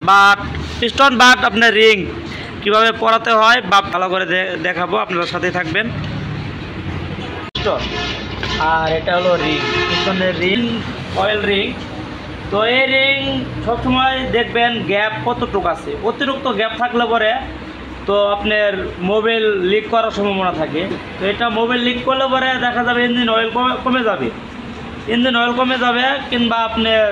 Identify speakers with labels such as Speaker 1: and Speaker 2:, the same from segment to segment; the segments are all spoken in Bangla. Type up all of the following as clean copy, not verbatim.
Speaker 1: বাট পিস্টন বাট আপনার রিং কিভাবে পরাতে হয় বা ভালো করে দেখাবো, আপনারা সাথে থাকবেন। পিস্টন আর এটা হলো রিং, পিস্টনের রিং, অয়েল রিং। তো এই রিং সবসময় দেখবেন গ্যাপ কতটুকু আছে, অতিরিক্ত গ্যাপ থাকলে পরে তো আপনার মোবিল লিক করার সম্ভাবনা থাকে। তো এটা মোবিল লিক করলে পরে দেখা যাবে ইঞ্জিন অয়েল কমে যাবে, ইঞ্জিন অয়েল কমে যাবে, কিংবা আপনার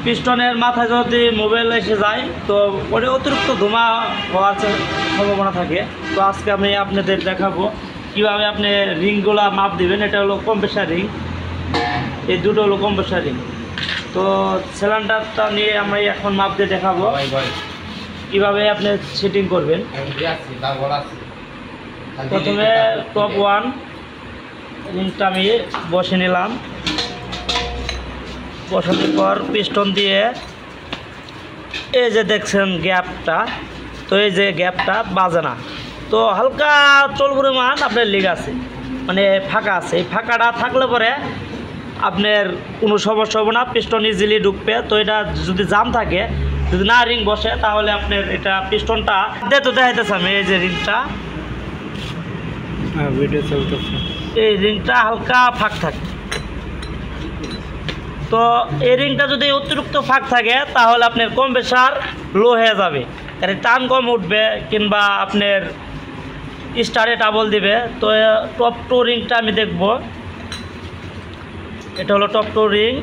Speaker 1: পিস্টনের মাথায় যদি মোবিল এসে যায় তো ওটা অতিরিক্ত ধোঁয়া হওয়ার সম্ভাবনা থাকে। তো আজকে আমি আপনাদের দেখাবো কীভাবে আপনি রিংগুলো মাপ দেবেন। এটা হলো কম্প্রেসার রিং, এই দুটো হলো কম্প্রেসার রিং। তো সিলিন্ডারটা নিয়ে আমরা এখন মাপ দিয়ে দেখাবো কীভাবে আপনি সেটিং করবেন। প্রথমে টপ 1 রিংটা আমি বসে নিলাম, বসানোর পর পিস্টন দিয়ে এই যে দেখছেন গ্যাপটা, তো এই যে গ্যাপটা বাজে না, তো হালকা চল পরিমাণ আপনার লিক আছে, মানে ফাঁকা আছে। এই ফাঁকাটা থাকলে পরে আপনার কোনো সমস্যা হবে না, পিস্টন ইজিলি ঢুকবে। তো এটা যদি জাম থাকে, যদি না রিং বসে, তাহলে আপনার এটা পিস্টনটা তো দেখাইতেছে আমি এই যে রিংটা, ভিডিও চলতেছে, এই রিংটা হালকা ফাঁক থাকে। তো এই রিংটা যদি অতিরিক্ত ফাঁক থাকে তাহলে আপনার কম্প্রেসার লো হয়ে যাবে, কারণ টান কম উঠবে, কিংবা আপনার স্টারে ডাবল দিবে। তো টপ 2 রিংটা আমি দেখব, এটা হলো টপ 2 রিং।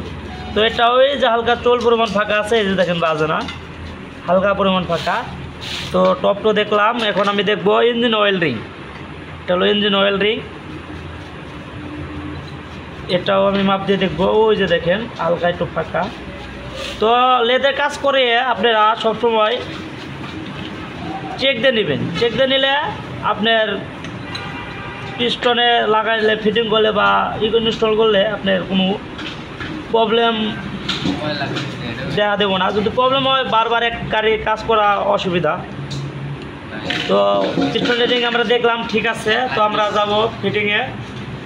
Speaker 1: তো এটা ওই যে হালকা চোল পরিমাণ ফাঁকা আছে, এই যে দেখেন বাজে না, হালকা পরিমাণ ফাঁকা। তো টপ 2 দেখলাম। এখন আমি দেখব ইঞ্জিন অয়েল রিং, এটা হলো ইঞ্জিন অয়েল রিং, এটাও আমি মাপ দিয়ে দেখবো। ওই যে দেখেন হালকা একটু ফাঁকা। তো লেদের কাজ করে আপনারা সবসময় চেক দিয়ে নেবেন, চেক দিয়ে নিলে আপনার পিস্টনে লাগাইলে, ফিটিং করলে বা ইনস্টল করলে আপনার কোনো প্রবলেম দেখা দেবো না। যদি প্রবলেম হয় বারবার এক গাড়ি কাজ করা অসুবিধা। তো পিস্টনের রিং আমরা দেখলাম ঠিক আছে, তো আমরা যাব ফিটিংয়ে।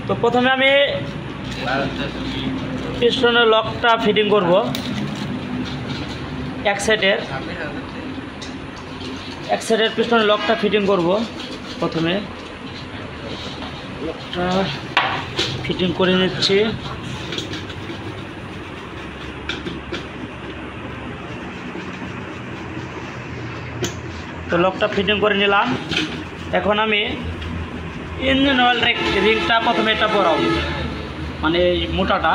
Speaker 1: তো প্রথমে আমি পিস্টনের লকটা ফিটিং করব, এক সাইডের পিস্টনের লকটা ফিটিং করব। প্রথমে লকটা ফিটিং করে নিচ্ছি। তো লকটা ফিটিং করে নিলাম। এখন আমি ইঞ্জিন অয়েল রিংটা প্রথমে এটা পরাবো, মানে এই মোটাটা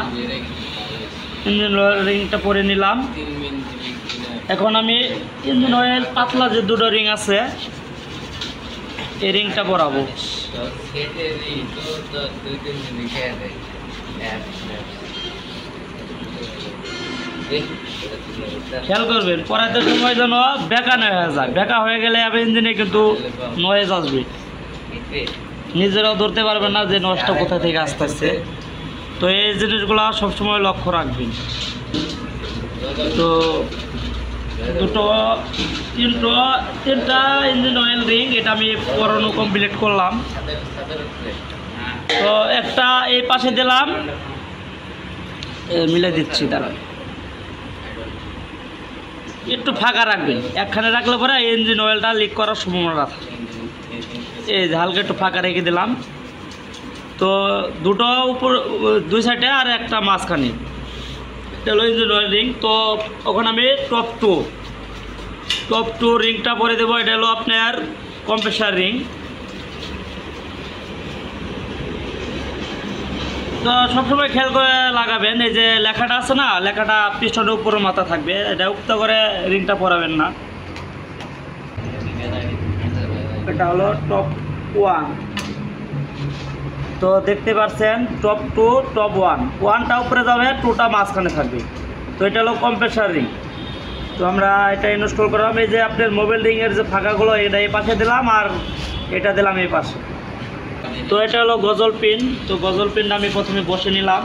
Speaker 1: ইঞ্জিন অয়েল রিংটা পরে নিলাম। এখন আমি ইঞ্জিন অয়েল পাতলা যে দুটো রিং আছে এই রিংটা পরাবো। খেয়াল করবেন পরাতে সময় যেন বেঁকা না হয়ে যায়, বেঁকা হয়ে গেলে আবার ইঞ্জিনে কিন্তু নয়েজ আসবে, নিজেরাও ধরতে পারবেন না যে নয়েজটা কোথা থেকে আসতেছে। তো এই জিনিসগুলো সবসময় লক্ষ্য রাখবেন। তো তিনটা ইঞ্জিন অয়েল রিং এটা আমি পরানো কমপ্লিট করলাম। তো একটা এই পাশে দিলাম, মিলে দিচ্ছি, তারা একটু ফাঁকা রাখবেন, একখানে রাখলে পরে ইঞ্জিন অয়েলটা লিক করার সম্ভাবনা থাকে। এই যে হালকা একটু ফাঁকা রেখে দিলাম। তো দুটো উপর, দুই সাইডে আর একটা মাঝখানে, এটা হলো ইঞ্জিন অয়েল রিং। তো ওখানে আমি টপ 2 রিংটা পরে দেবো। এটা হলো আপনার কম্প্রেসার রিং। তো সবসময় খেয়াল করে লাগাবেন, এই যে লেখাটা আছে না, লেখাটা পিস্টনের উপরে মাথা থাকবে, এটা উক্ত করে রিংটা পরাবেন না। এটা হলো টপ 1। তো দেখতে পাচ্ছেন টপ 2, টপ 1টা উপরে যাবে, 2টা মাঝখানে থাকবে। তো এটা হলো কম্প্রেসার রিং। তো আমরা এটা ইনস্টল করলাম। এই যে আপনার মোবাইল রিংয়ের যে ফাঁকাগুলো এটা এই পাশে দিলাম, আর এটা দিলাম এই পাশে। তো এটা হলো গজল পিন। তো গজল পিনটা আমি প্রথমে বসে নিলাম।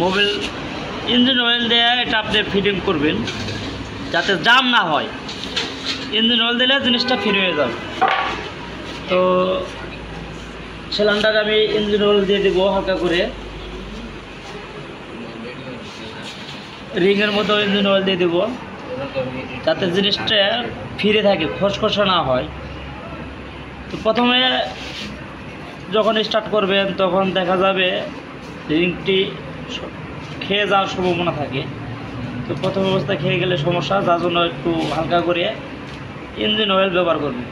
Speaker 1: মোবিল ইঞ্জিন অয়েল দিয়ে এটা আপনি ফিটিং করবেন যাতে জাম না হয়। ইঞ্জিন অয়েল দিলে জিনিসটা ফ্রি হয়ে যাবে। তো সিলিন্ডারে আমি ইঞ্জিন অয়েল দিয়ে দেবো হালকা করে, রিংয়ের মতো ইঞ্জিন অয়েল দিয়ে দেবো। যাতে জিনিসটা ফিরে থাকে, খসখসে না হয়। তো প্রথমে যখন স্টার্ট করবেন তখন দেখা যাবে রিংটি খেয়ে যাওয়ার সম্ভাবনা থাকে। তো প্রথম অবস্থায় খেয়ে গেলে সমস্যা, যার জন্য একটু হালকা করে ইঞ্জিন অয়েল ব্যবহার করবেন,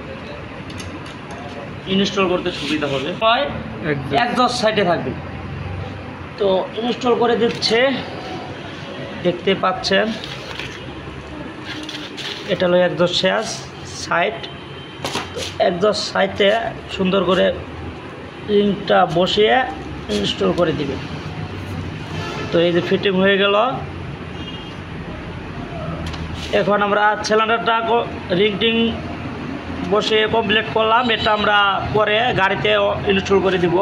Speaker 1: ইনস্টল করতে সুবিধা হবে। হয় একজস্ট সাইডে থাকবে। তো ইনস্টল করে দিচ্ছে, দেখতে পাচ্ছেন এটা হলো একজস্ট সাইড। তো একজস্ট সাইডে সুন্দর করে রিংটা বসিয়ে ইনস্টল করে দিবে। তো এই যে ফিটিং হয়ে গেল। এখন আমরা সিলিন্ডারটা রিং বসে কমপ্লিট করলাম। এটা আমরা পরে গাড়িতে ইনস্টল করে দিব।